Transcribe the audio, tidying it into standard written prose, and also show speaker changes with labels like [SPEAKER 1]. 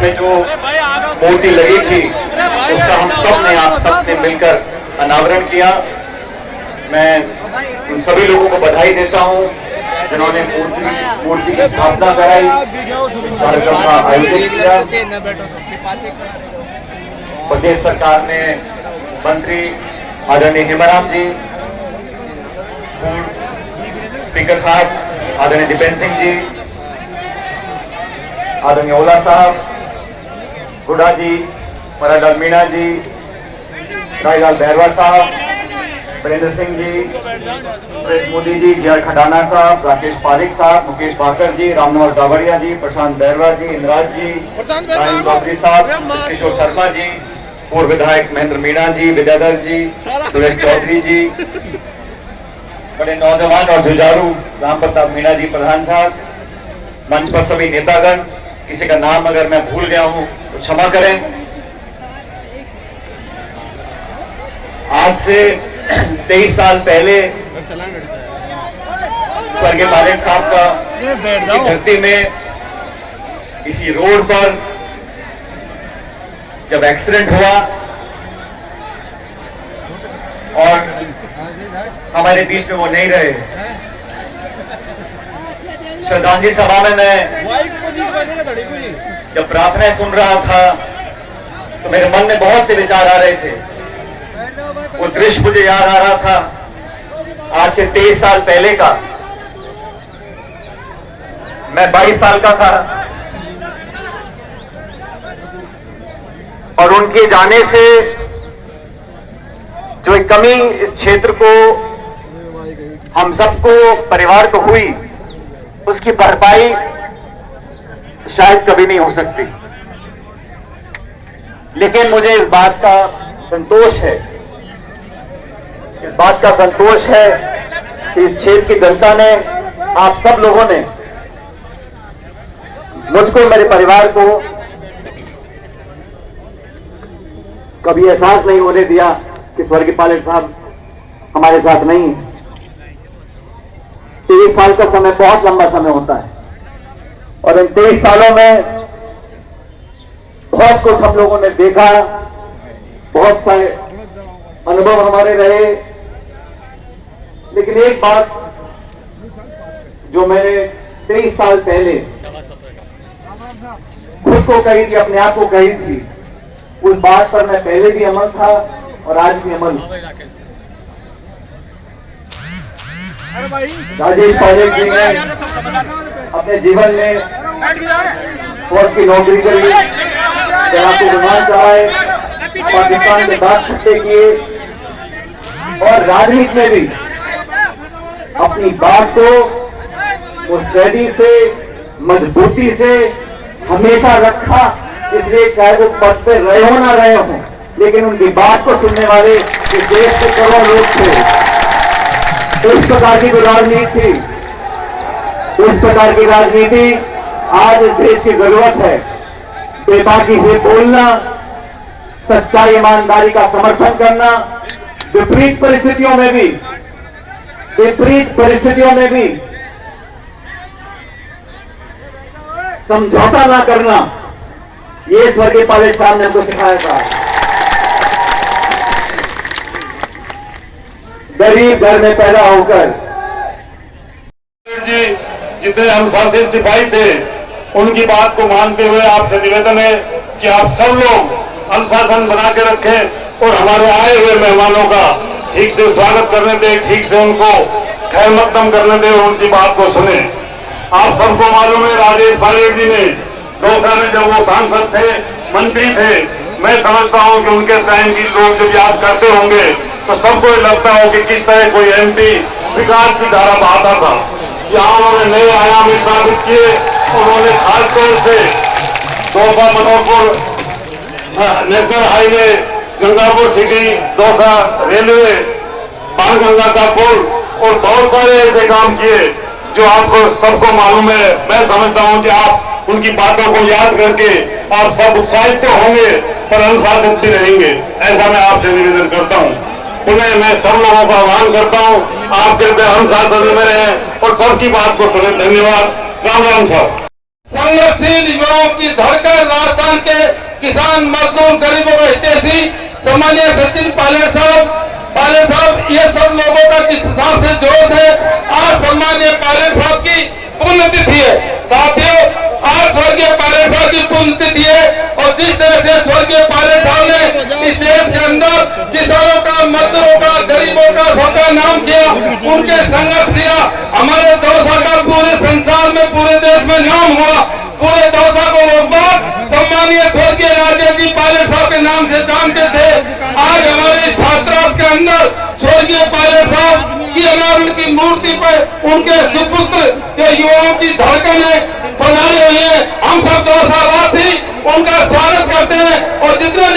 [SPEAKER 1] में जो मूर्ति लगी थी उसका हम सब ने, आप सब ने मिलकर अनावरण किया। मैं उन सभी लोगों को बधाई देता हूं जिन्होंने मूर्ति की स्थापना कराई, कार्यक्रम का आयोजन किया। प्रदेश सरकार ने मंत्री आदरणीय हेमाराम जी, पूर्व स्पीकर साहब आदरणीय दीपेंद्र सिंह जी, आदरणीय ओला साहब, गुडा जी, मरालाल मीणा जी, रायलाल बैरवा साहब, वीरेंद्र सिंह जी, सुरेश मोदी जी, जी आर खंडाना साहब, राकेश पारिक साहब, मुकेश भाकर जी, रामनोहर दावड़िया जी, प्रशांत बैरवा जी, इंद्राज जी, रायन चौधरी साहब, किशोर शर्मा जी, पूर्व विधायक महेंद्र मीणा जी, विद्याधर जी, सुरेश चौधरी जी, बड़े नौजवान और जुझारू राम प्रताप मीणा जी प्रधान साहब, मंच पर सभी नेतागण, किसी का नाम अगर मैं भूल गया हूं तो क्षमा करें। आज से 23 साल पहले स्वर्गीय पायलट साहब का इसी धरती में, इसी रोड पर जब एक्सीडेंट हुआ और हमारे बीच में वो नहीं रहे, श्रद्धांजलि सभा में मैं जब प्रार्थनाएं सुन रहा था तो मेरे मन में बहुत से विचार आ रहे थे। वो दृश्य मुझे याद आ रहा था आज से 23 साल पहले का। मैं 22 साल का था और उनके जाने से जो एक कमी इस क्षेत्र को, हम सबको, परिवार को हुई, उसकी भरपाई शायद कभी नहीं हो सकती। लेकिन मुझे इस बात का संतोष है, इस बात का संतोष है कि इस क्षेत्र की जनता ने, आप सब लोगों ने मुझको, मेरे परिवार को कभी एहसास नहीं होने दिया कि स्वर्गीय पायलट साहब हमारे साथ नहीं है। 23 साल का समय बहुत लंबा समय होता है और इन 23 सालों में बहुत कुछ हम लोगों ने देखा, बहुत सारे अनुभव हमारे रहे। लेकिन एक बात जो मैंने 23 साल पहले खुद को कही थी, अपने आप को कही थी, उस बात पर मैं पहले भी अमल था और आज भी अमल हूं। राजेश पायलट जी ने अपने जीवन में फौज की नौकरी करी, आपको विमान चलाए, पाकिस्तान के बाद खट्टे किए और राजनीति में भी अपनी बात को मुस्तैदी से, मजबूती से हमेशा रखा। इसलिए चाहे वो पद पे रहे हो ना रहे हो, लेकिन उनकी बात को सुनने वाले इस देश के करोड़ों लोग थे। इस प्रकार की राजनीति थी, इस प्रकार की राजनीति आज इस देश की जरूरत है। बेबाकी से बोलना, सच्चाई ईमानदारी का समर्थन करना, विपरीत परिस्थितियों में भी समझौता ना करना, ये स्वर्गीय पायलट साहब ने हमको सिखाया था। गरीब घर में पैदा होकर
[SPEAKER 2] जी जितने अनुशासित सिपाही थे, उनकी बात को मानते हुए आपसे निवेदन है कि आप सब लोग अनुशासन बना के रखें और हमारे आए हुए मेहमानों का ठीक से स्वागत करने दें, ठीक से उनको खैर मकदम करने दें और उनकी बात को सुने। आप सबको मालूम है, राजेश पायलट जी ने दौसा में जब वो सांसद थे, मंत्री थे, मैं समझता हूं कि उनके टाइम की लोग जब याद करते होंगे तो सबको लगता हो कि किस तरह कोई एमपी विकास की धारा बहाता था। यहाँ उन्होंने नए आयाम स्थापित किए। उन्होंने खासतौर से Dausa Manoharpur national highway, Gangapur city, Dausa railway, Banganga का पुल और बहुत सारे ऐसे काम किए जो आपको सबको मालूम है। मैं समझता हूं कि आप उनकी बातों को याद करके आप सब उत्साहित तो होंगे पर अनुशासित भी रहेंगे, ऐसा मैं आपसे निवेदन करता हूं। पुनः मैं सब लोगों का आह्वान करता हूं, आप कृपया अनुशासन में रहें और सबकी बात को सुने। धन्यवाद। राम राम साहब।
[SPEAKER 3] संघर्षशील युवाओं की धड़कन, राजस्थान के किसान, मजदूर, गरीबों का हितैषी सम्मानीय सचिन पायलट साहब, ये सब लोगों का जिस हिसाब से जोश है, आज सम्मानीय पायलट साहब की पुण्यतिथि है। साथियों, आज स्वर्गीय पायलट साहब की पुण्यतिथि है और जिस तरह से स्वर्गीय पायलट साहब ने इस देश के अंदर किसानों का, मजदूरों का, गरीबों का सबका नाम किया, उनके संघर्ष किया, हमारे दौसा का पूरे संसार में, पूरे देश में नाम हुआ। पूरे दौसा को लोग सम्मानीय स्वर्गीय राजेश जी पायलट साहब के नाम से जानते थे। आज हमारे छात्रावास के अंदर स्वर्गीय पायलट साहब की अनावरण की मूर्ति पर उनके सुपुत्र जो युवाओं की धड़कन है बनाए हुए हैं। हम सब दौसावासी उनका स्वागत करते हैं और जितने